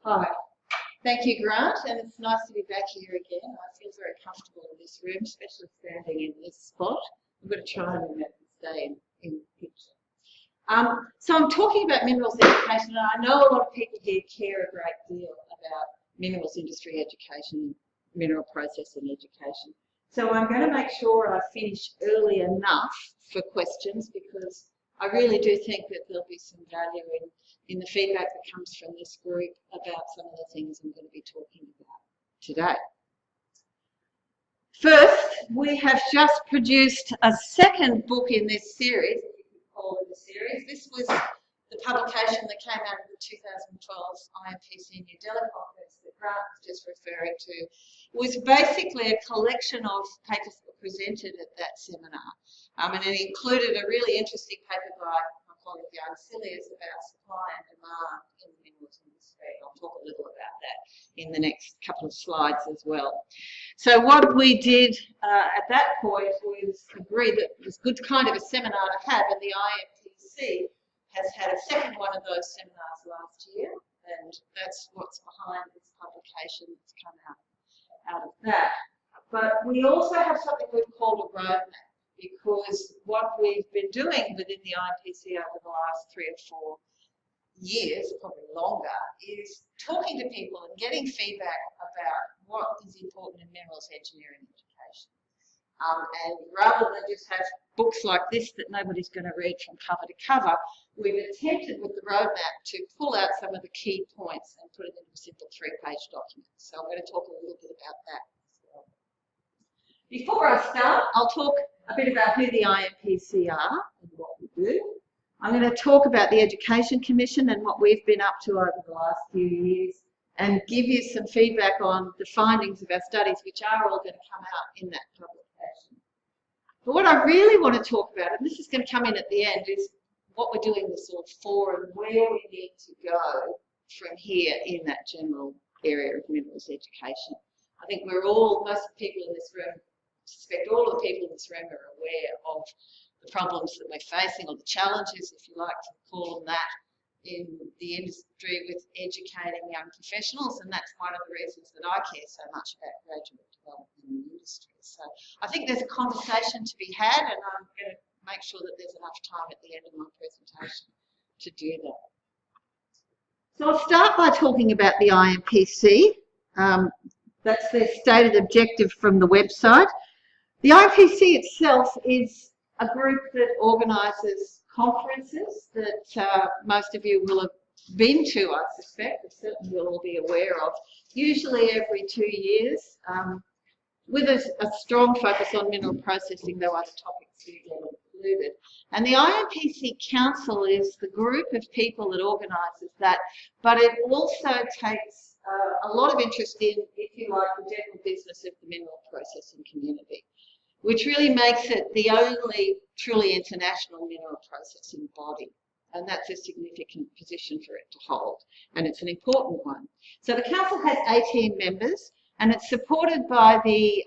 Hi. Thank you, Grant, and it's nice to be back here again. I feel very comfortable in this room, especially standing in this spot. I'm going to try and remember to stay in the picture. So I'm talking about minerals education, and I know a lot of people here care a great deal about minerals industry education, mineral processing education. So I'm going to make sure I finish early enough for questions, because I really do think that there'll be some value in the feedback that comes from this group about some of the things I'm going to be talking about today. First, we have just produced a second book in this series, if you could call it a series. This was the publication that came out of the 2012 IMPC New Delhi conference that Grant was just referring to. It was basically a collection of papers that were presented at that seminar. And it included a really interesting paper by my colleague Young Silius about supply and demand in the minerals industry. I'll talk a little about that in the next couple of slides as well. So what we did at that point was agree that it was good kind of a seminar to have, and the IMPC has had a second one of those seminars last year, and that's what's behind this publication that's come out of that. But we also have something we've called a roadmap, because what we've been doing within the IMPC over the last 3 or 4 years, probably longer, is talking to people and getting feedback about what is important in minerals engineering education. And rather than just have books like this that nobody's going to read from cover to cover, we've attempted with the roadmap to pull out some of the key points and put it into a simple 3-page document. So I'm going to talk a little bit about that as well. Before I start, I'll talk a bit about who the IMPC are and what we do. I'm going to talk about the Education Commission and what we've been up to over the last few years, and give you some feedback on the findings of our studies, which are all going to come out in that publication. But what I really want to talk about, and this is going to come in at the end, is what we're doing this all for and where we need to go from here in that general area of minerals education. I think we're all, most of the people in this room, I suspect all of the people in this room are aware of the problems that we're facing, or the challenges, if you like to call them that, in the industry with educating young professionals, and that's one of the reasons that I care so much about graduate development in the industry. So I think there's a conversation to be had, and I'm going to make sure that there's enough time at the end of my presentation to do that. So I'll start by talking about the IMPC. That's their stated objective from the website. The IMPC itself is a group that organises conferences that most of you will have been to, I suspect, and certainly you'll all be aware of, usually every 2 years, with a strong focus on mineral processing, though other topics do get included. And the IMPC Council is the group of people that organises that, but it also takes a lot of interest in, if you like, the general business of the mineral processing community, which really makes it the only truly international mineral processing body. And that's a significant position for it to hold, and it's an important one. So the council has 18 members, and it's supported by the,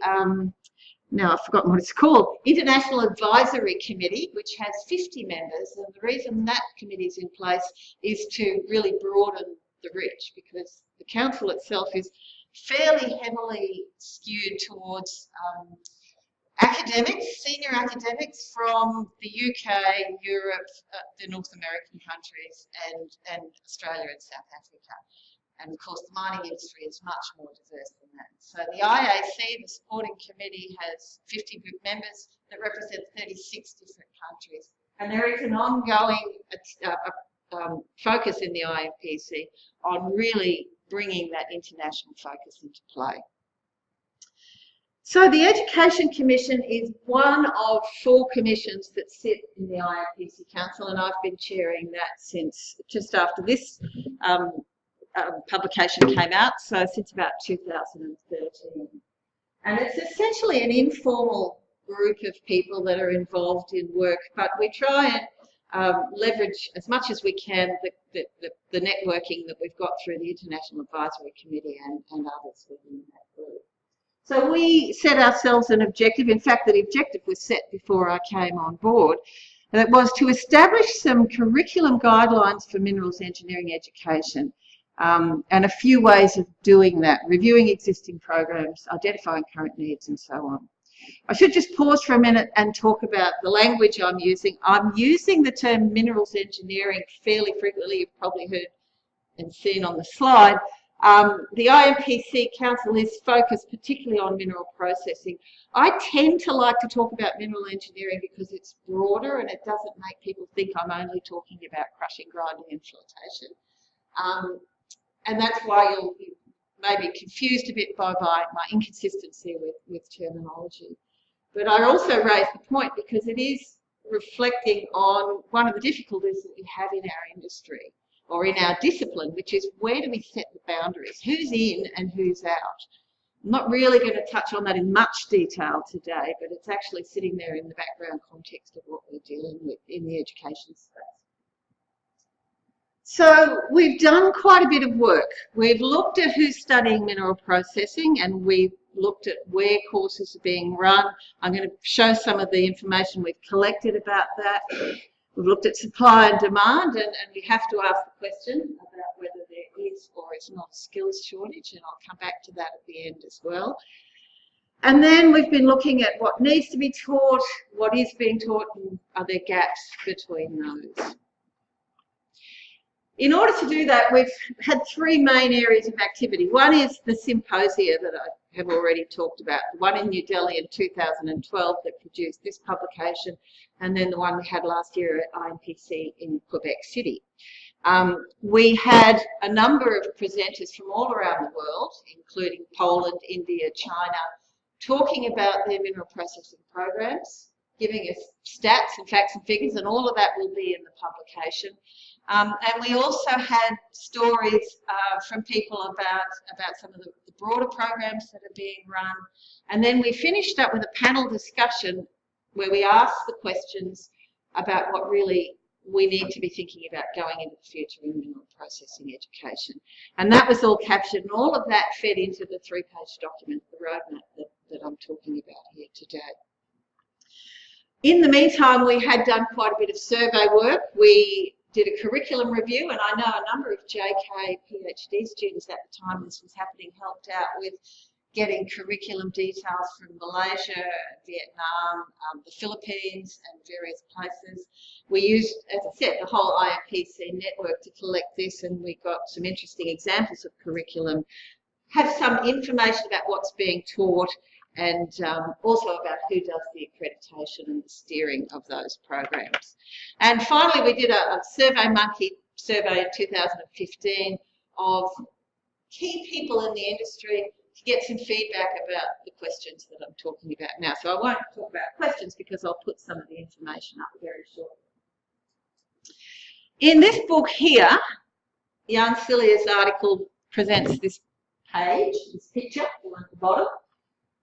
now I've forgotten what it's called, International Advisory Committee, which has 50 members, and the reason that committee is in place is to really broaden the reach, because the council itself is fairly heavily skewed towards academics, senior academics from the UK, Europe, the North American countries, and Australia and South Africa. And of course, the mining industry is much more diverse than that. So the IAC, the supporting committee, has 50 group members that represent 36 different countries. And there is an ongoing focus in the IMPC on really bringing that international focus into play. So the Education Commission is one of 4 commissions that sit in the IMPC Council, and I've been chairing that since just after this publication came out, so since about 2013. And it's essentially an informal group of people that are involved in work, but we try and leverage as much as we can the networking that we've got through the International Advisory Committee and others within that group. So we set ourselves an objective. In fact, the objective was set before I came on board. And it was to establish some curriculum guidelines for minerals engineering education and a few ways of doing that: reviewing existing programs, identifying current needs, and so on. I should just pause for a minute and talk about the language I'm using. I'm using the term minerals engineering fairly frequently. You've probably heard and seen on the slide. The IMPC Council is focused particularly on mineral processing. I tend to like to talk about mineral engineering because it's broader and it doesn't make people think I'm only talking about crushing, grinding and flotation. And that's why you'll be maybe confused a bit by my inconsistency with terminology. But I also raise the point because it is reflecting on one of the difficulties that we have in our industry or in our discipline, which is where do we set the boundaries? Who's in and who's out? I'm not really going to touch on that in much detail today, but it's actually sitting there in the background context of what we're dealing with in the education space. So we've done quite a bit of work. We've looked at who's studying mineral processing and we've looked at where courses are being run. I'm going to show some of the information we've collected about that. We've looked at supply and demand, and we have to ask the question about whether there is or is not a skills shortage, and I'll come back to that at the end as well. And then we've been looking at what needs to be taught, what is being taught, and are there gaps between those. In order to do that, we've had three main areas of activity. One is the Symposia that I have already talked about, the one in New Delhi in 2012 that produced this publication, and then the one we had last year at IMPC in Quebec City. We had a number of presenters from all around the world, including Poland, India, China, talking about their mineral processing programs, giving us stats and facts and figures, and all of that will be in the publication. And we also had stories from people about some of the broader programs that are being run. And then we finished up with a panel discussion where we asked the questions about what really we need to be thinking about going into the future in mineral processing education. And that was all captured, and all of that fed into the three-page document, the roadmap that I'm talking about here today. In the meantime, we had done quite a bit of survey work. We did a curriculum review, and I know a number of JK PhD students at the time this was happening helped out with getting curriculum details from Malaysia, Vietnam, the Philippines and various places. We used, as I said, the whole IMPC network to collect this, and we got some interesting examples of curriculum, have some information about what's being taught, and also about who does the accreditation and the steering of those programs. And finally, we did a SurveyMonkey survey in 2015 of key people in the industry to get some feedback about the questions that I'm talking about now. So I won't talk about questions because I'll put some of the information up very shortly. In this book here, Jan Cilia's article presents this page, this picture, the one at the bottom,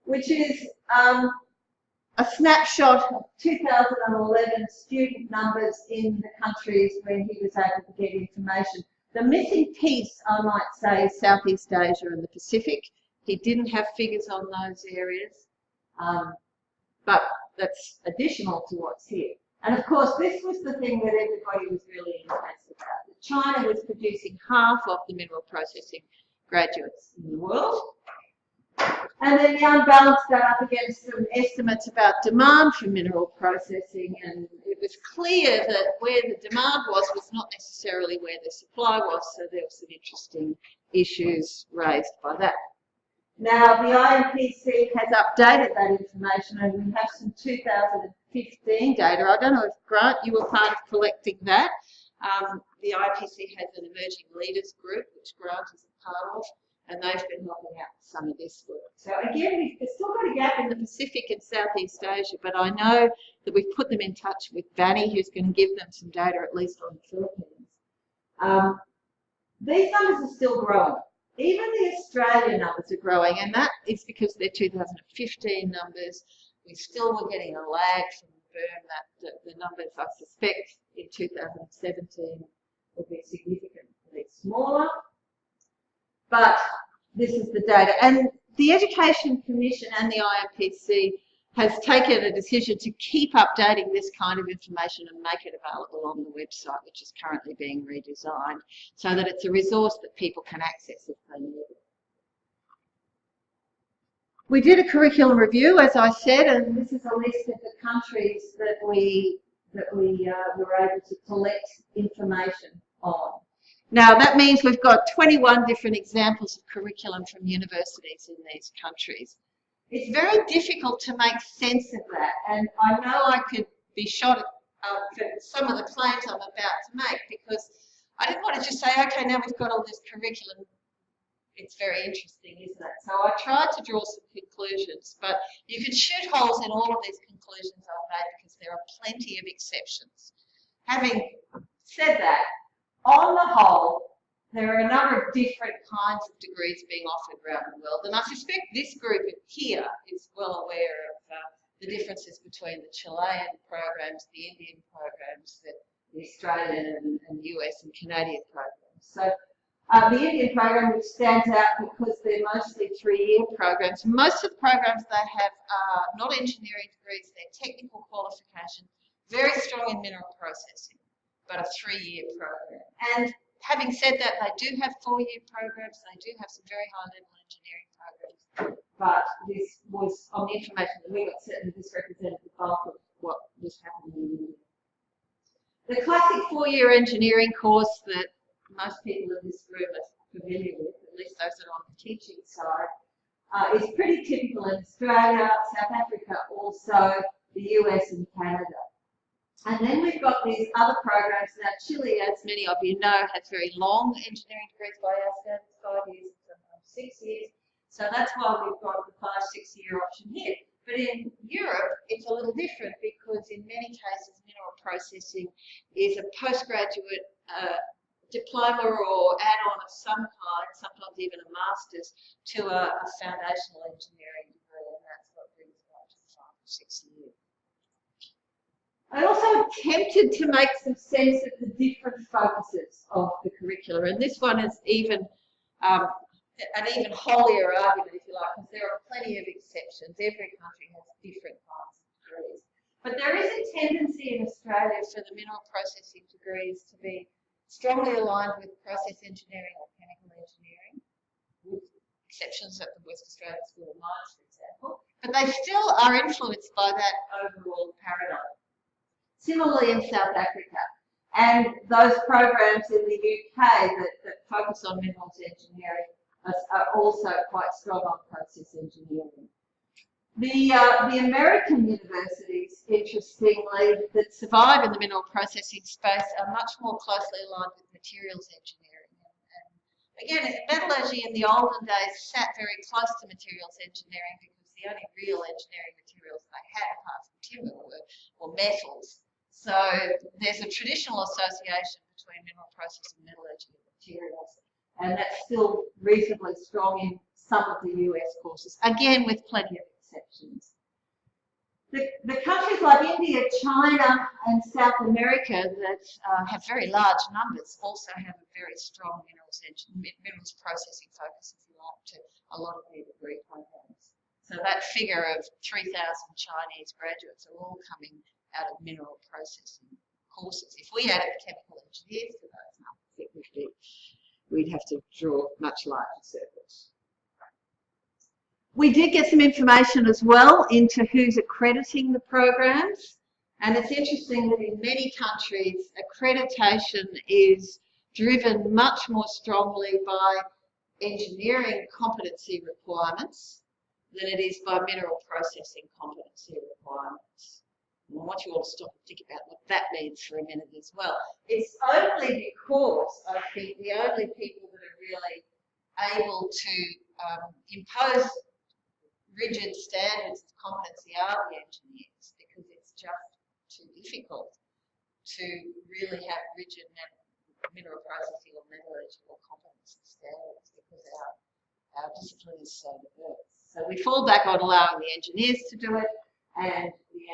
which is a snapshot of 2011 student numbers in the countries where he was able to get information. The missing piece, I might say, is Southeast Asia and the Pacific. He didn't have figures on those areas, but that's additional to what's here. And of course, this was the thing that everybody was really interested about. That China was producing half of the mineral processing graduates in the world. And then Jan balanced that up against some estimates about demand for mineral processing, and it was clear that where the demand was not necessarily where the supply was, so there were some interesting issues raised by that. Now, the IMPC has updated that information, and we have some 2015 data. I don't know if, Grant, you were part of collecting that. The IMPC has an emerging leaders group, which Grant is a part of, and they've been helping out with some of this work. So again, we've still got a gap in the Pacific and Southeast Asia, but I know that we've put them in touch with Vanny, who's going to give them some data, at least on the Philippines. These numbers are still growing. Even the Australian numbers are growing, and that is because they're 2015 numbers. We still were getting a lag from the boom. That the numbers, I suspect, in 2017 will be significantly smaller. But this is the data. And the Education Commission and the IMPC has taken a decision to keep updating this kind of information and make it available on the website, which is currently being redesigned, so that it's a resource that people can access if they need it. We did a curriculum review, as I said, and this is a list of the countries that we were able to collect information on. Now, that means we've got 21 different examples of curriculum from universities in these countries. It's very difficult to make sense of that, and I know I could be shot for some of the claims I'm about to make, because I didn't want to just say, okay, now we've got all this curriculum. It's very interesting, isn't it? So I tried to draw some conclusions, but you can shoot holes in all of these conclusions I've made because there are plenty of exceptions. Having said that, on the whole, there are a number of different kinds of degrees being offered around the world, and I suspect this group here is well aware of the differences between the Chilean programs, the Indian programs, the Australian and US and Canadian programs. So the Indian program, which stands out because they're mostly 3-year programs. Most of the programs they have are not engineering degrees, they're technical qualifications, very strong in mineral processing, but a 3-year program. And having said that, they do have 4-year programs, they do have some very high-level engineering programs, but this was, on the information that we got, certainly this represented the bulk of what was happening in India. The classic 4-year engineering course that most people in this room are familiar with, at least those that are on the teaching side, is pretty typical in Australia, South Africa, also the US and Canada. And then we've got these other programs. Now, Chile, as many of you know, has very long engineering degrees by our standards, 5 years and sometimes 6 years. So that's why we've got the 5-6 year option here. But in Europe, it's a little different because in many cases, mineral processing is a postgraduate diploma or add-on of some kind, sometimes even a master's, to a foundational engineering degree, and that's what brings it up to 5 or 6 years. I also attempted to make some sense of the different focuses of the curricula, and this one is even an even holier argument, if you like, because there are plenty of exceptions. Every country has different kinds of degrees. But there is a tendency in Australia for the mineral processing degrees to be strongly aligned with process engineering or chemical engineering, with exceptions at the West Australian School of Mines, for example, but they still are influenced by that overall paradigm. Similarly in South Africa, and those programs in the UK that focus on minerals engineering are also quite strong on process engineering. The American universities, interestingly, that survive in the mineral processing space are much more closely aligned with materials engineering. And again, metallurgy in the olden days sat very close to materials engineering because the only real engineering materials they had, apart from timber, were metals. So there's a traditional association between mineral processing, metallurgy and materials, and that's still reasonably strong in some of the US courses, again with plenty of exceptions. The countries like India, China and South America that have very large numbers also have a very strong minerals processing focus, if you like, to a lot of their degree programs. So that figure of 3,000 Chinese graduates are all coming out of mineral processing courses. If we added chemical engineers to those numbers, we'd have to draw much larger circles. We did get some information as well into who's accrediting the programs, and it's interesting that in many countries accreditation is driven much more strongly by engineering competency requirements than it is by mineral processing competency requirements. And I want you all to stop and think about what that means for a minute as well. It's only because I think the only people that are really able to impose rigid standards of competency are the engineers, because it's just too difficult to really have rigid mineral processing or metallurgical competency standards because our discipline is so diverse. So we fall back on allowing the engineers to do it, and the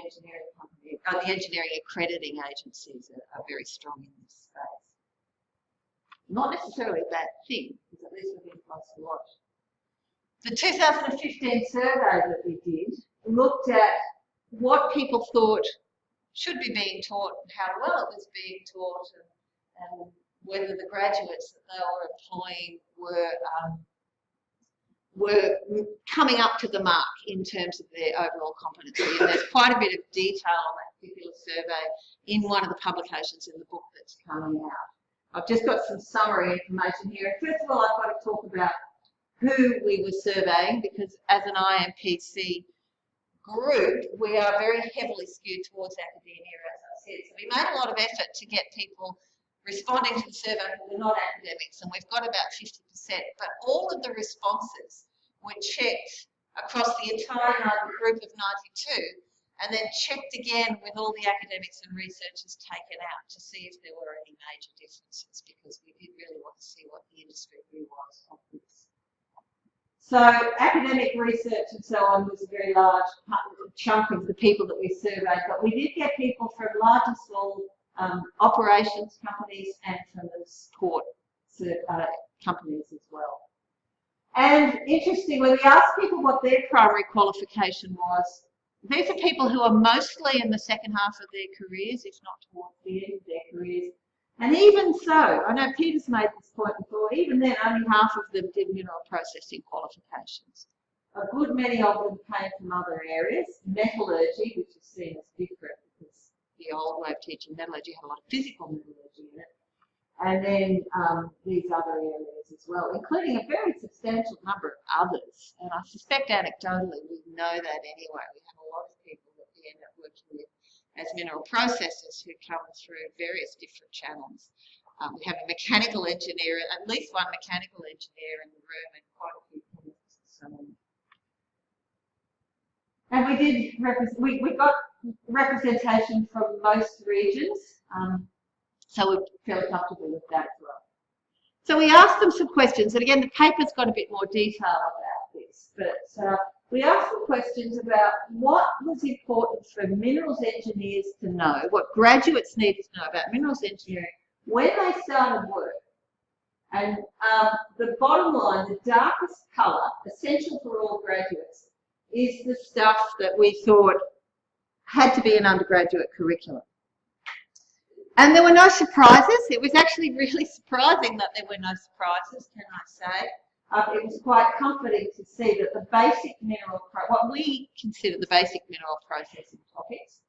engineering accrediting agencies are very strong in this space. Not necessarily a bad thing, because at least we've been close to watch. The 2015 survey that we did looked at what people thought should be being taught and how well it was being taught, and whether the graduates that they were employing were coming up to the mark in terms of their overall competency. And there's quite a bit of detail on that particular survey in one of the publications in the book that's coming out. I've just got some summary information here. First of all, I've got to talk about who we were surveying, because as an IMPC group, we are very heavily skewed towards academia, as I said. So we made a lot of effort to get people responding to the survey who were not academics, and we've got about 50%, but all of the responses were checked across the entire group of 92, and then checked again with all the academics and researchers taken out to see if there were any major differences, because we did really want to see what the industry view was of this. So academic research and so on was a very large chunk of the people that we surveyed, but we did get people from large and small operations companies and from the support companies as well. And interestingly, we asked people what their primary qualification was. These are people who are mostly in the second half of their careers, if not towards the end of their careers. And even so, I know Peter's made this point before, even then only half of them did mineral processing qualifications. A good many of them came from other areas. Metallurgy, which is seen as different because the old way of teaching metallurgy had a lot of physical metallurgy in it. And then these other areas as well, including a very substantial number of others. And I suspect anecdotally we know that anyway. We have a lot of people that we end up working with as mineral processors who come through various different channels. We have a mechanical engineer, at least one mechanical engineer in the room, and quite a few chemists and so on. And we got representation from most regions, so we're fairly comfortable with that as well. So we asked them some questions, and again, the paper's got a bit more detail about this, but we asked them questions about what was important for minerals engineers to know, what graduates needed to know about minerals engineering when they started work. And the bottom line, the darkest colour, essential for all graduates, is the stuff that we thought had to be an undergraduate curriculum. And there were no surprises. It was actually really surprising that there were no surprises, can I say. It was quite comforting to see that the basic what we consider the basic mineral processing topics,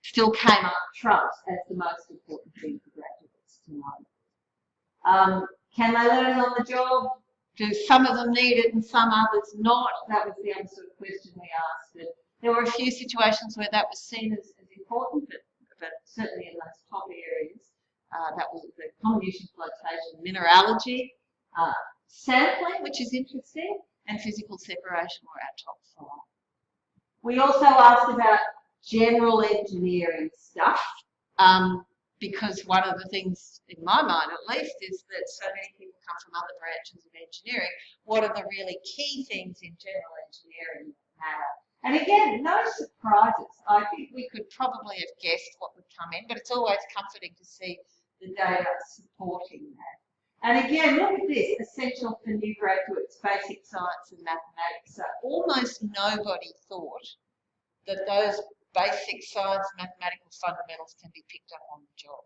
still came up trumps as the most important thing for graduates to know. Can they learn on the job? Do some of them need it and some others not? That was the other sort of question we asked. And there were a few situations where that was seen as important, but certainly in those top areas, that was the comminution flotation, mineralogy, sampling, which is interesting, and physical separation were our top 5. We also asked about general engineering stuff, because one of the things, in my mind at least, is that so many people come from other branches of engineering. What are the really key things in general engineering that matter? And again, no surprises. I think we could probably have guessed what would come in, but it's always comforting to see the data supporting that. And again, look at this, essential for new graduates, basic science and mathematics. So almost nobody thought that those basic science mathematical fundamentals can be picked up on the job.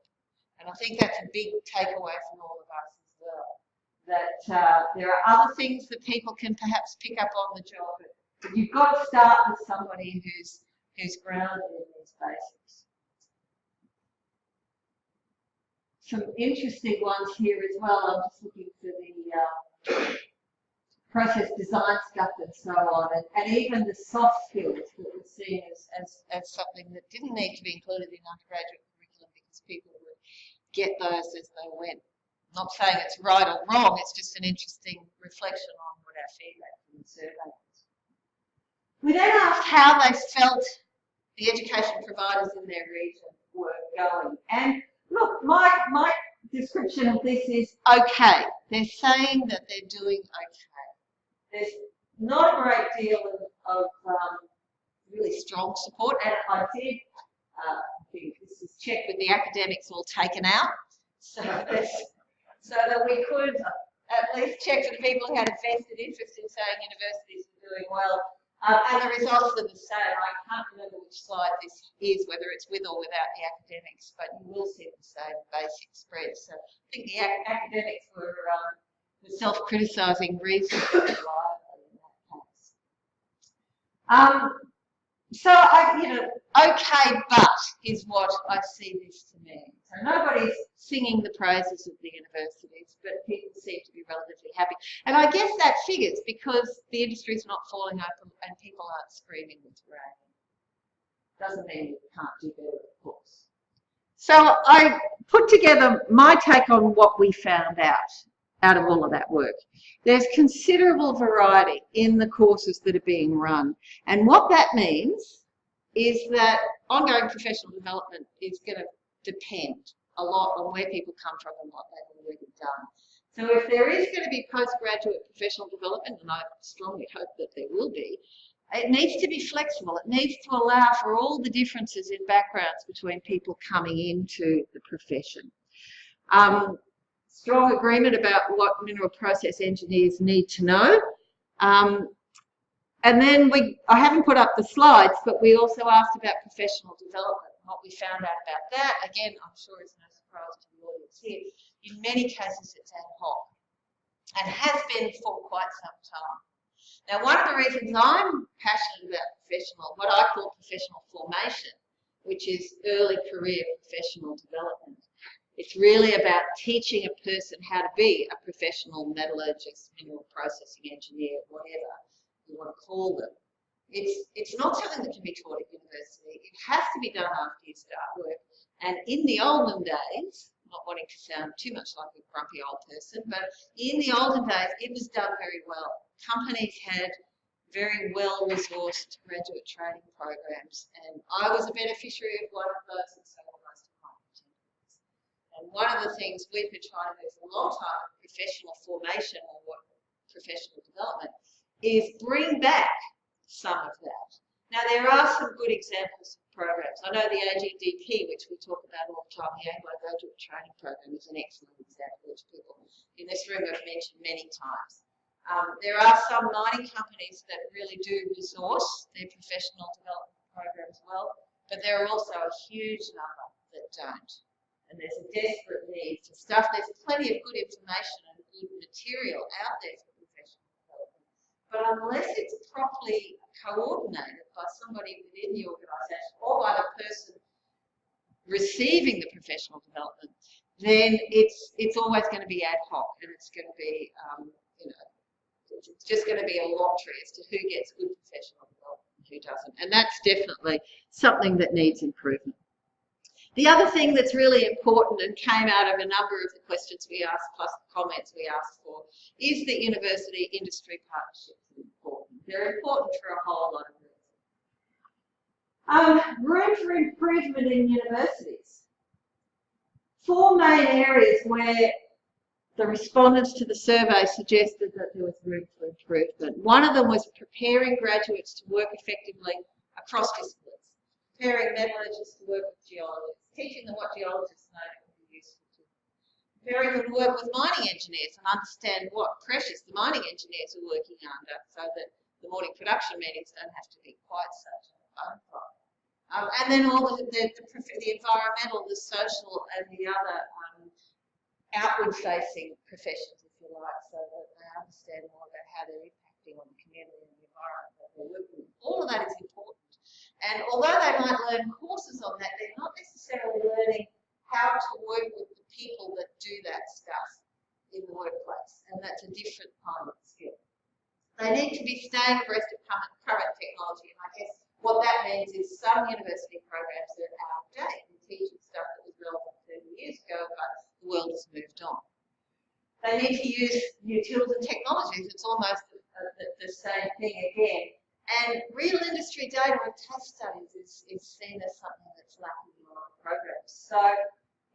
And I think that's a big takeaway from all of us as well, that there are other things that people can perhaps pick up on the job, but you've got to start with somebody who's grounded in these basics. Some interesting ones here as well. I'm just looking for the process design stuff and so on, and even the soft skills that were seen as something that didn't need to be included in undergraduate curriculum because people would get those as they went. I'm not saying it's right or wrong, it's just an interesting reflection on what our feedback from the survey was. We then asked how they felt the education providers in their region were going. And look, my description of this is okay. They're saying that they're doing okay. There's not a great deal of really strong support, and I did, I think this is checked with the academics all taken out, so that we could at least check for the people who had a vested interest in saying universities are doing well. And the results are the same. I can't remember which slide this is, whether it's with or without the academics, but you will see the same basic spread. So I think the academics were self-criticising reasonably reliably in that case. So, okay, but is what I see this to mean. So nobody's singing the praises of the universities, but people seem to be relatively happy. And I guess that figures because the industry's not falling open and people aren't screaming with rain. Doesn't mean you can't do better, of course. So I put together my take on what we found out of all of that work. There's considerable variety in the courses that are being run. And what that means is that ongoing professional development is going to depend a lot on where people come from and what they've already done. So if there is going to be postgraduate professional development, and I strongly hope that there will be, it needs to be flexible. It needs to allow for all the differences in backgrounds between people coming into the profession. Strong agreement about what mineral process engineers need to know. And then I haven't put up the slides, but we also asked about professional development. What we found out about that, again, I'm sure it's no surprise to the audience here, in many cases it's ad hoc and has been for quite some time. Now, one of the reasons I'm passionate about what I call professional formation, which is early career professional development, it's really about teaching a person how to be a professional metallurgist, mineral processing engineer, whatever you want to call them. It's not something that can be taught at university. It has to be done after you start work. And in the olden days, not wanting to sound too much like a grumpy old person, but in the olden days, it was done very well. Companies had very well-resourced graduate training programs, and I was a beneficiary of one of those, and so were most of my contemporaries. And one of the things we've been trying to do for a long time, professional formation or what professional development, is bring back some of that. Now, there are some good examples of programs. I know the AGDP, which we talk about all the time, the Anglo Graduate Training Program, is an excellent example, which people in this room have mentioned many times. There are some mining companies that really do resource their professional development programs well, but there are also a huge number that don't. And there's a desperate need for stuff. There's plenty of good information and good material out there for professional development. But unless it's properly coordinated by somebody within the organisation or by the person receiving the professional development, then it's always going to be ad hoc, and it's going to be, it's just going to be a lottery as to who gets good professional development and who doesn't. And that's definitely something that needs improvement. The other thing that's really important and came out of a number of the questions we asked, plus the comments we asked for, is that university-industry partnerships are important. They're important for a whole lot of reasons. Room for improvement in universities. 4 main areas where the respondents to the survey suggested that there was room for improvement. One of them was preparing graduates to work effectively across disciplines, preparing metallurgists to work with geologists, teaching them what geologists know that would be useful to them, preparing them to work with mining engineers and understand what pressures the mining engineers are working under so that the morning production meetings don't have to be quite such a fun fight. And then all the environmental, the social and the other outward-facing professions, if you like, so that they understand more about how they're impacting on the community and the environment that they're working with. All of that is important. And although they might learn courses on that, they're not necessarily learning how to work with the people that do that stuff in the workplace, and that's a different kind of skill. They need to be staying abreast of current technology, and I guess what that means is some university programs are out of date and teaching stuff that was relevant 30 years ago, but the world has moved on. They need to use new tools and technologies. It's almost the same thing again. And real industry data and case studies is seen as something that's lacking in a lot of programs. So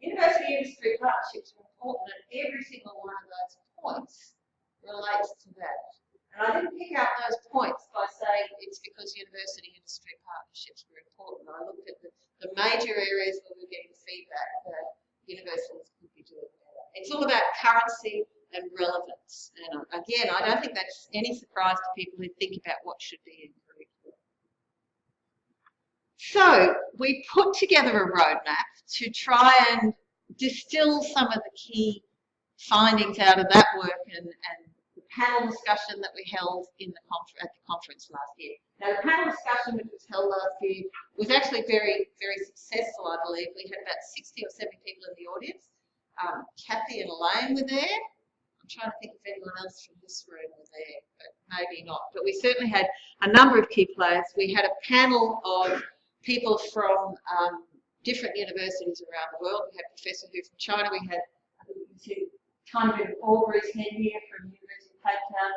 university-industry partnerships are important, and every single one of those points relates to that. And I didn't pick out those points by saying it's because university-industry partnerships were important. I looked at the major areas where we're getting feedback that universities could be doing better. It's all about currency and relevance. And again, I don't think that's any surprise to people who think about what should be in career So we put together a roadmap to try and distill some of the key findings out of that work and the panel discussion that we held in the at the conference last year. Now, the panel discussion which was held last year was actually very, very successful, I believe. We had about 60 or 70 people in the audience. Kathy and Elaine were there. I'm trying to think if anyone else from this room were there, but maybe not. But we certainly had a number of key players. We had a panel of people from different universities around the world. We had Professor Hu from China. We had, I think you can see kind of an Aubrey's head here from the University of Cape Town.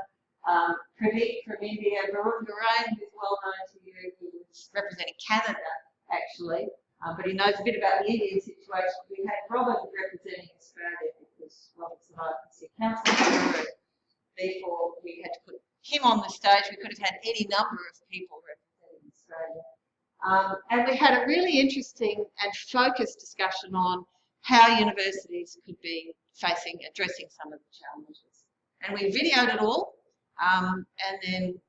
Pradeep from India, Varun Garain, who's well known to you, who was representing Canada actually, but he knows a bit about the Indian situation. We had Robert representing Australia because Robert's an IPC councillor. Therefore, we had to put him on the stage. We could have had any number of people representing Australia. And we had a really interesting and focused discussion on how universities could be addressing some of the challenges. And we videoed it all. And then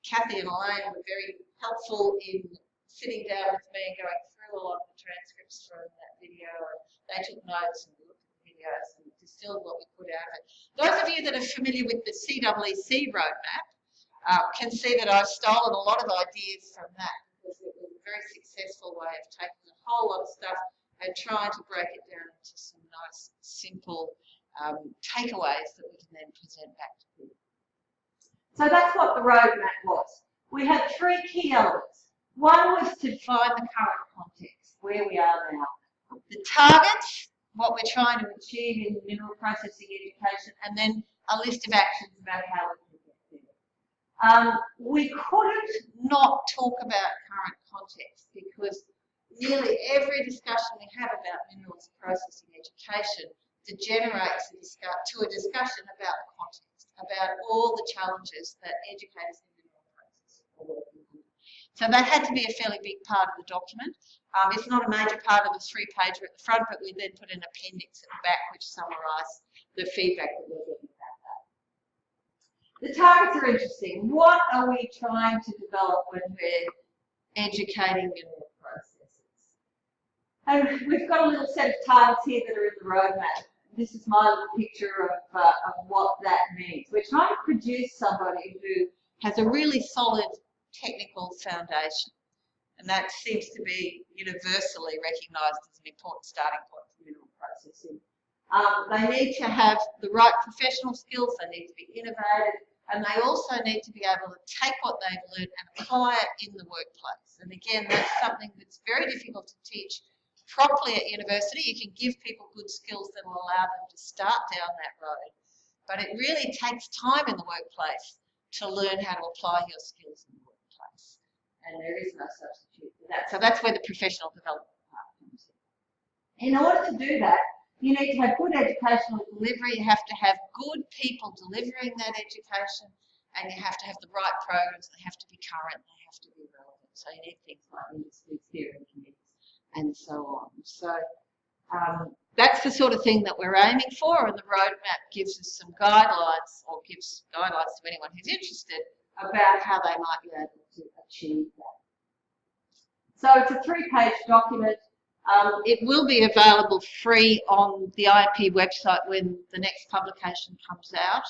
Kathy and Elaine were very helpful in sitting down with me and going through a lot of the transcripts from that video. And they took notes and looked at the videos and distilled what we put out of it. Those of you that are familiar with the CEEC roadmap can see that I've stolen a lot of ideas from that because it was a very successful way of taking a whole lot of stuff and trying to break it down into some nice, simple takeaways that we can then present back to people. So that's what the roadmap was. We had three key elements. One was to define the current context, where we are now. The targets, what we're trying to achieve in mineral processing education, and then a list of actions about how we can get there. We couldn't not talk about current context because nearly every discussion we have about minerals processing education degenerates to a discussion about the context, about all the challenges that educators in mineral processing are working on. So that had to be a fairly big part of the document. It's not a major part of the 3-pager at the front, but we then put an appendix at the back which summarised the feedback that we're getting about that. The targets are interesting. What are we trying to develop when we're educating mineral processes? And we've got a little set of targets here that are in the roadmap. This is my little picture of what that means. We're trying to produce somebody who has a really solid technical foundation, and that seems to be universally recognised as an important starting point for mineral processing. They need to have the right professional skills, they need to be innovative, and they also need to be able to take what they've learned and apply it in the workplace. And again, that's something that's very difficult to teach properly at university. You can give people good skills that will allow them to start down that road, but it really takes time in the workplace to learn how to apply your skills in the workplace, and there is no substitute for that. So that's where the professional development part comes in. In order to do that, you need to have good educational delivery, you have to have good people delivering that education, and you have to have the right programs. They have to be current, they have to be relevant. So you need things like industry steering committees and so on. So that's the sort of thing that we're aiming for, and the roadmap gives us some guidelines, or gives guidelines to anyone who's interested about how they might be able to achieve that. So it's a 3-page document. It will be available free on the IMP website when the next publication comes out,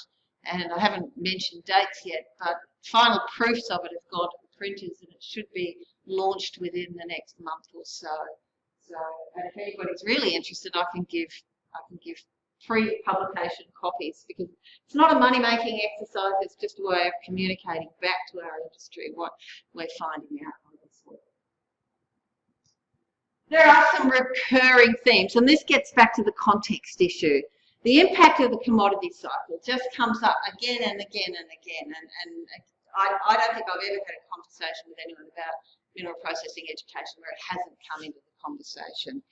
and I haven't mentioned dates yet, but final proofs of it have gone to the printers, and it should be launched within the next month or so. And if anybody's really interested, I can give pre-publication copies, because it's not a money-making exercise. It's just a way of communicating back to our industry what we're finding out on this work. There are some recurring themes, and this gets back to the context issue. The impact of the commodity cycle just comes up again and again and again, and I don't think I've ever had a conversation with anyone about mineral processing education where it hasn't come into the conversation.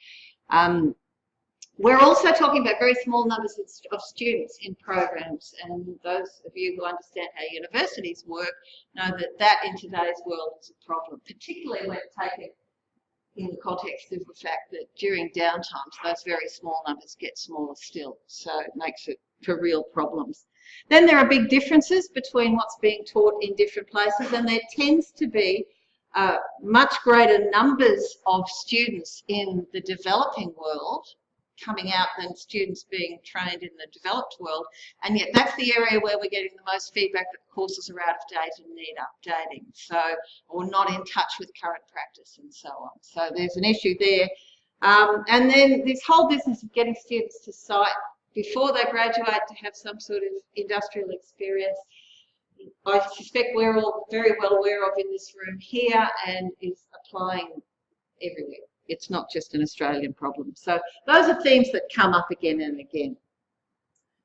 We're also talking about very small numbers of students in programs, and those of you who understand how universities work know that that in today's world is a problem, particularly when taken in the context of the fact that during downtimes those very small numbers get smaller still, so it makes it for real problems. Then there are big differences between what's being taught in different places, and there tends to be much greater numbers of students in the developing world coming out than students being trained in the developed world, and yet that's the area where we're getting the most feedback that courses are out of date and need updating, so, or not in touch with current practice and so on. So there's an issue there. And then this whole business of getting students to site before they graduate to have some sort of industrial experience, I suspect we're all very well aware of in this room here, and is applying everywhere. It's not just an Australian problem. So those are themes that come up again and again.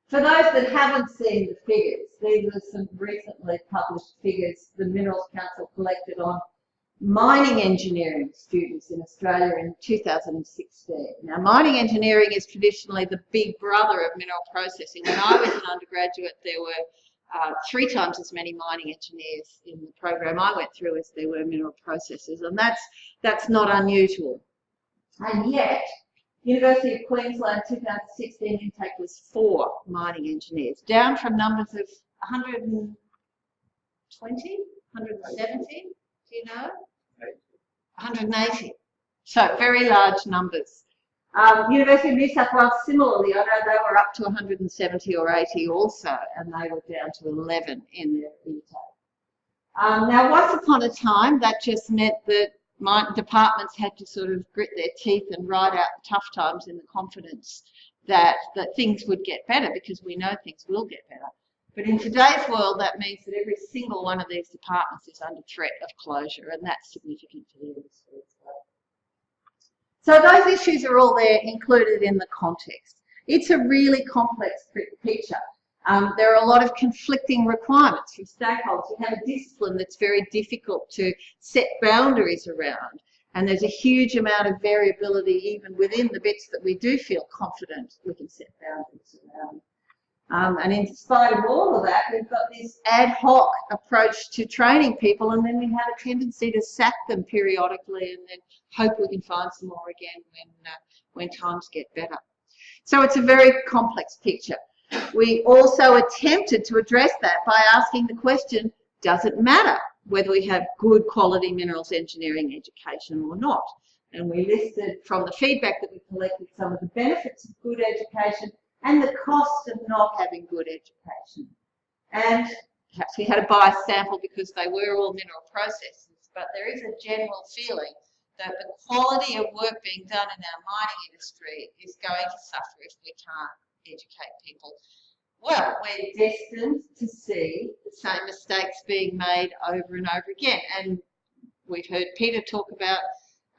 For those that haven't seen the figures, these are some recently published figures the Minerals Council collected on mining engineering students in Australia in 2016. Now, mining engineering is traditionally the big brother of mineral processing. When I was an undergraduate, there were 3 times as many mining engineers in the program I went through as there were mineral processors, and that's not unusual. And yet, University of Queensland 2016 intake was 4 mining engineers, down from numbers of 120, 170, do you know? 180. So very large numbers. University of New South Wales, similarly, I know they were up to 170 or 80 also, and they were down to 11 in their intake. Now, once upon a time, that just meant that departments had to sort of grit their teeth and ride out the tough times in the confidence that things would get better, because we know things will get better. But in today's world, that means that every single one of these departments is under threat of closure, and that's significant to the industry as well. So those issues are all there included in the context. It's a really complex picture. There are a lot of conflicting requirements from stakeholders. You have a discipline that's very difficult to set boundaries around, and there's a huge amount of variability even within the bits that we do feel confident we can set boundaries around. And in spite of all of that, we've got this ad hoc approach to training people, and then we have a tendency to sack them periodically and then hope we can find some more again when times get better. So it's a very complex picture. We also attempted to address that by asking the question, does it matter whether we have good quality minerals engineering education or not? And we listed from the feedback that we collected some of the benefits of good education and the cost of not having good education. And perhaps we had a biased sample because they were all mineral processors, but there is a general feeling that the quality of work being done in our mining industry is going to suffer if we can't educate people. Well, we're destined to see the same mistakes being made over and over again. And we've heard Peter talk about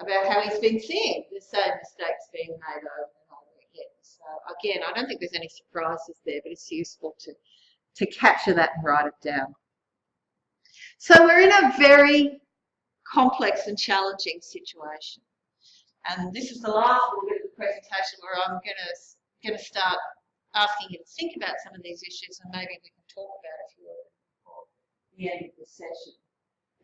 how he's been seeing the same mistakes being made over and over again. So again, I don't think there's any surprises there, but it's useful to capture that and write it down. So we're in a very complex and challenging situation. And this is the last little bit of the presentation where I'm going to start asking you to think about some of these issues, and maybe we can talk about a few of them before the end of the session.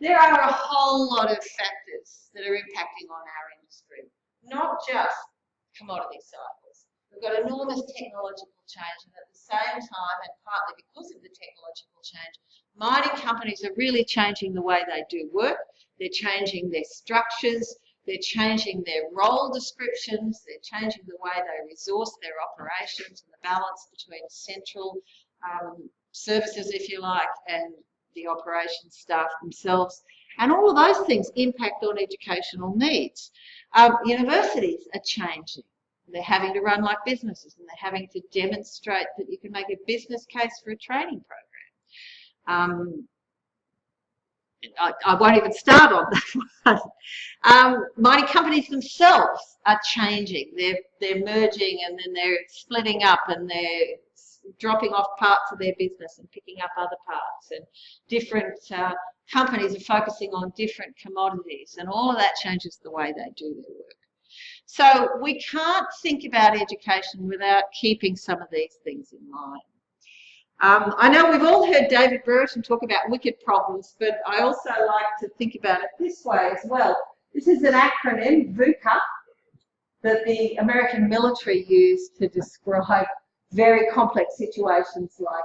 There are a whole lot of factors that are impacting on our industry, not just commodity cycles. We've got enormous technological change, and at the same time, and partly because of the technological change, mining companies are really changing the way they do work. They're changing their structures, they're changing their role descriptions, they're changing the way they resource their operations and the balance between central services, if you like, and the operations staff themselves. And all of those things impact on educational needs. Universities are changing. They're having to run like businesses, and they're having to demonstrate that you can make a business case for a training program. I won't even start on that one. Mining companies themselves are changing. They're merging, and then they're splitting up, and they're dropping off parts of their business and picking up other parts. And different companies are focusing on different commodities, and all of that changes the way they do their work. So we can't think about education without keeping some of these things in mind. I know we've all heard David Brereton talk about wicked problems, but I also like to think about it this way as well. This is an acronym, VUCA, that the American military used to describe very complex situations like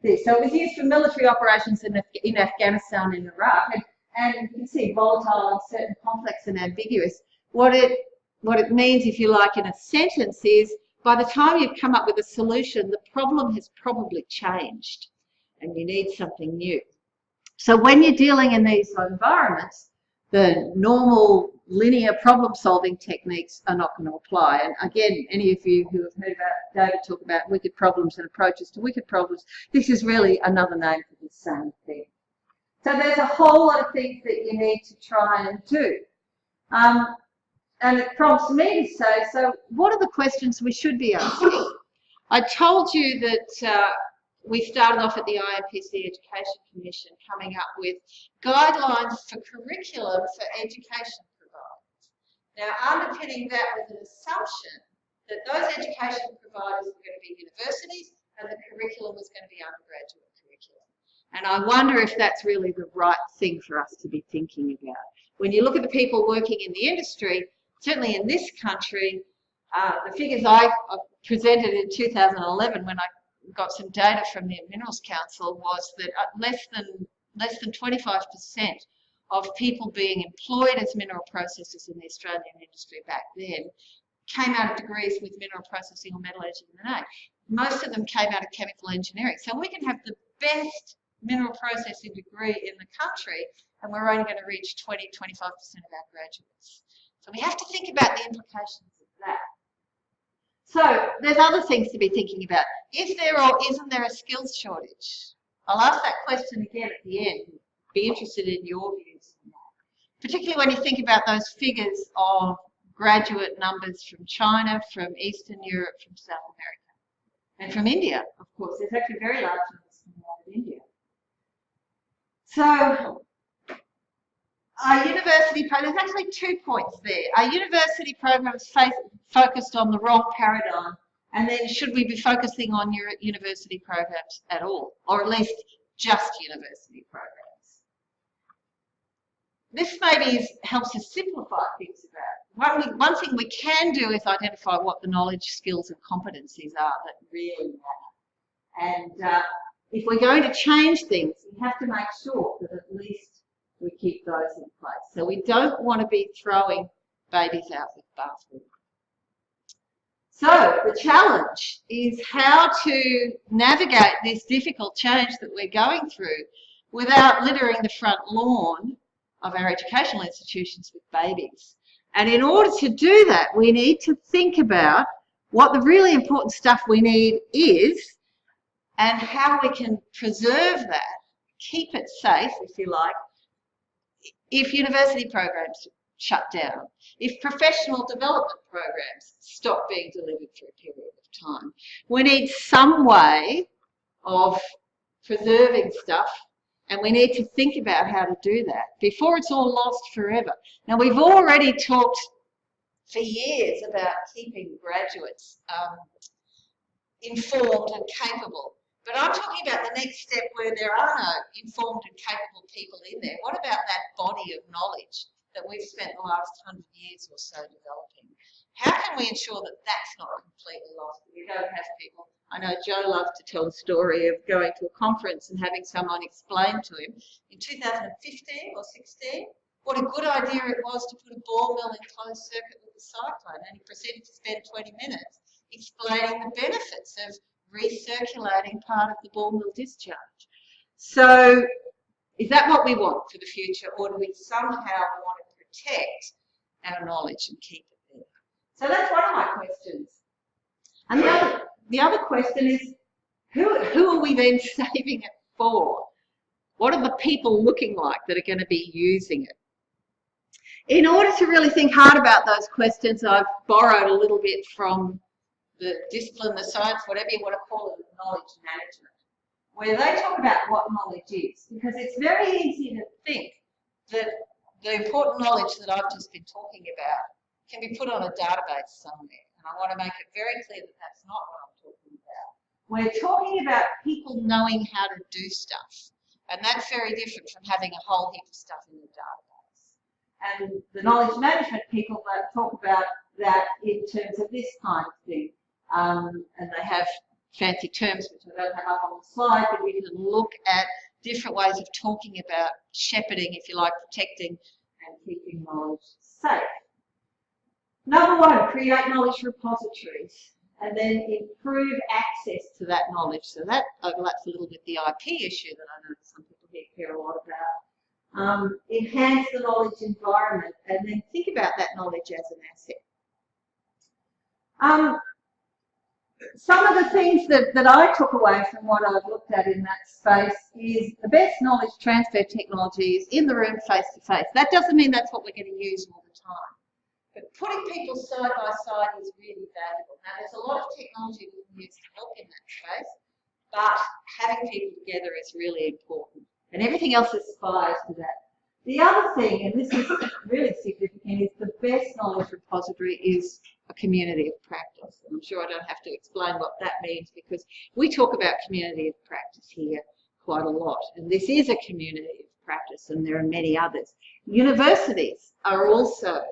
this. So it was used for military operations in Afghanistan and Iraq. And you can see volatile, uncertain, complex and ambiguous. What it means, if you like, in a sentence is by the time you've come up with a solution, the problem has probably changed and you need something new. So when you're dealing in these environments, the normal linear problem-solving techniques are not going to apply. And again, any of you who have heard about David talk about wicked problems and approaches to wicked problems, this is really another name for the same thing. So there's a whole lot of things that you need to try and do. And it prompts me to say, so what are the questions we should be asking? I told you that we started off at the IMPC Education Commission coming up with guidelines for curriculum for education providers. Now, underpinning that was an assumption that those education providers were going to be universities and the curriculum was going to be undergraduate curriculum. And I wonder if that's really the right thing for us to be thinking about. When you look at the people working in the industry, certainly in this country, the figures I presented in 2011 when I got some data from the Minerals Council was that less than 25% of people being employed as mineral processors in the Australian industry back then came out of degrees with mineral processing or metallurgy in the name. Most of them came out of chemical engineering. So we can have the best mineral processing degree in the country and we're only going to reach 20–25% of our graduates. So we have to think about the implications of that. So there's other things to be thinking about. Is there or isn't there a skills shortage? I'll ask that question again at the end. Be interested in your views on that. Particularly when you think about those figures of graduate numbers from China, from Eastern Europe, from South America, and from India, of course. There's actually very large numbers coming out of India. So our university program, there's actually 2 points there. Our university programs focused on the wrong paradigm, and then should we be focusing on your university programs at all, or at least just university programs? This maybe helps us simplify things about it. One thing we can do is identify what the knowledge, skills and competencies are that really matter. And if we're going to change things, we have to make sure that at least we keep those in place. So we don't want to be throwing babies out with bathwater. So the challenge is how to navigate this difficult change that we're going through without littering the front lawn of our educational institutions with babies. And in order to do that, we need to think about what the really important stuff we need is and how we can preserve that, keep it safe, if you like, if university programs shut down, if professional development programs stop being delivered for a period of time. We need some way of preserving stuff, and we need to think about how to do that before it's all lost forever. Now, we've already talked for years about keeping graduates informed and capable, but I'm talking about the next step where there are no informed and capable people in there. What about that body of knowledge that we've spent the last 100 years or so developing? How can we ensure that that's not completely lost? We don't have people. I know Joe loved to tell the story of going to a conference and having someone explain to him in 2015 or 16 what a good idea it was to put a ball mill in closed circuit with a cyclone, and he proceeded to spend 20 minutes explaining the benefits of recirculating part of the ball mill discharge. So is that what we want for the future, or do we somehow want to protect our knowledge and keep it there? So that's one of my questions. And the other question is, who are we then saving it for? What are the people looking like that are going to be using it? In order to really think hard about those questions, I've borrowed a little bit from the discipline, the science, whatever you want to call it, knowledge management, where they talk about what knowledge is, because it's very easy to think that the important knowledge that I've just been talking about can be put on a database somewhere, and I want to make it very clear that that's not what I'm talking about. We're talking about people knowing how to do stuff, and that's very different from having a whole heap of stuff in the database. And the knowledge management people that talk about that in terms of this kind of thing, and they have fancy terms which I don't have up on the slide, but we can look at different ways of talking about shepherding, if you like, protecting and keeping knowledge safe. Number one, create knowledge repositories and then improve access to that knowledge. So that overlaps a little bit the IP issue that I know some people here care a lot about. Enhance the knowledge environment and then think about that knowledge as an asset. Some of the things that I took away from what I've looked at in that space is the best knowledge transfer technology is in the room face-to-face. That doesn't mean that's what we're going to use all the time. But putting people side by side is really valuable. Now, there's a lot of technology we can use to help in that space, but having people together is really important. And everything else aspires to that. The other thing, and this is really significant, is the best knowledge repository is a community of practice. And I'm sure I don't have to explain what that means because we talk about community of practice here quite a lot. And this is a community of practice and there are many others. Universities are also,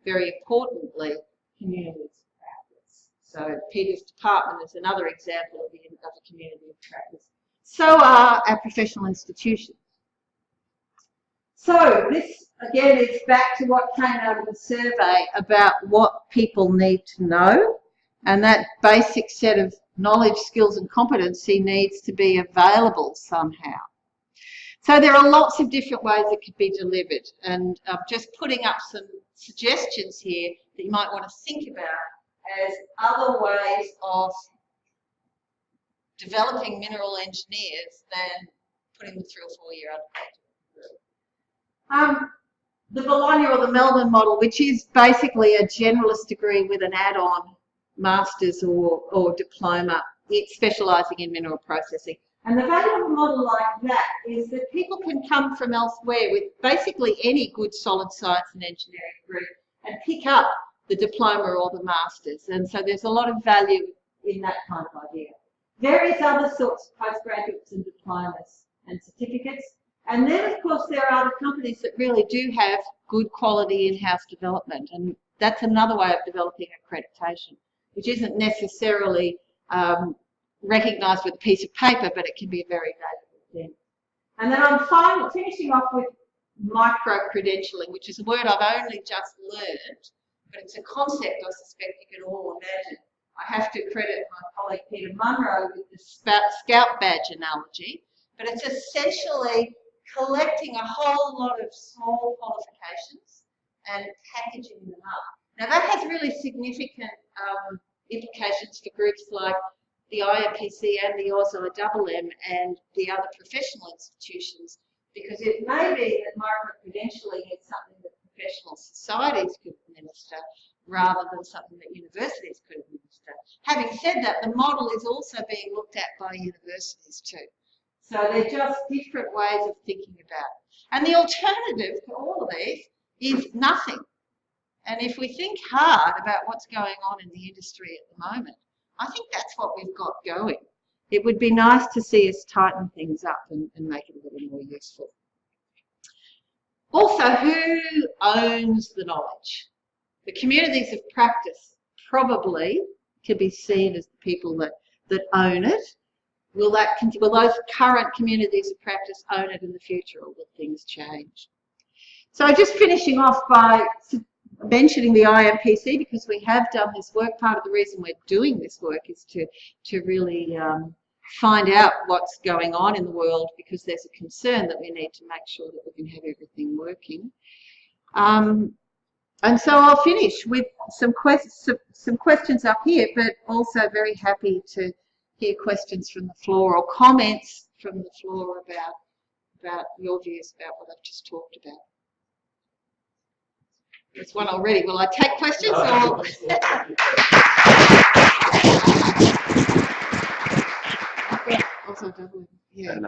very importantly, communities of practice. So Peter's department is another example of a community of practice. So are our professional institutions. So this, again, is back to what came out of the survey about what people need to know, and that basic set of knowledge, skills and competency needs to be available somehow. So there are lots of different ways it could be delivered, and I'm just putting up some suggestions here that you might want to think about as other ways of developing mineral engineers than putting them through a 4-year undergraduate. The Bologna or the Melbourne model, which is basically a generalist degree with an add-on master's or diploma, it's specialising in mineral processing. And the value of a model like that is that people can come from elsewhere with basically any good solid science and engineering degree and pick up the diploma or the master's. And so there's a lot of value in that kind of idea. Various other sorts of postgraduates and diplomas and certificates. And then, of course, there are other companies that really do have good quality in-house development, and that's another way of developing accreditation, which isn't necessarily recognised with a piece of paper, but it can be a very valuable thing. And then I'm finishing off with micro-credentialing, which is a word I've only just learned, but it's a concept I suspect you can all imagine. I have to credit my colleague Peter Munro with the Scout badge analogy, but it's essentially collecting a whole lot of small qualifications and packaging them up. Now that has really significant implications for groups like the IMPC and the AUSO-IMM and the other professional institutions, because it may be that micro-credentialing is something that professional societies could administer rather than something that universities could administer. Having said that, the model is also being looked at by universities too. So they're just different ways of thinking about it. And the alternative to all of these is nothing. And if we think hard about what's going on in the industry at the moment, I think that's what we've got going. It would be nice to see us tighten things up and make it a little more useful. Also, who owns the knowledge? The communities of practice probably can be seen as the people that own it. Will those current communities of practice own it in the future, or will things change? So just finishing off by mentioning the IMPC, because we have done this work. Part of the reason we're doing this work is to really find out what's going on in the world, because there's a concern that we need to make sure that we can have everything working. And so I'll finish with some questions up here, but also very happy to hear questions from the floor or comments from the floor about your views about what I've just talked about. There's one already. Will I take questions? Or? And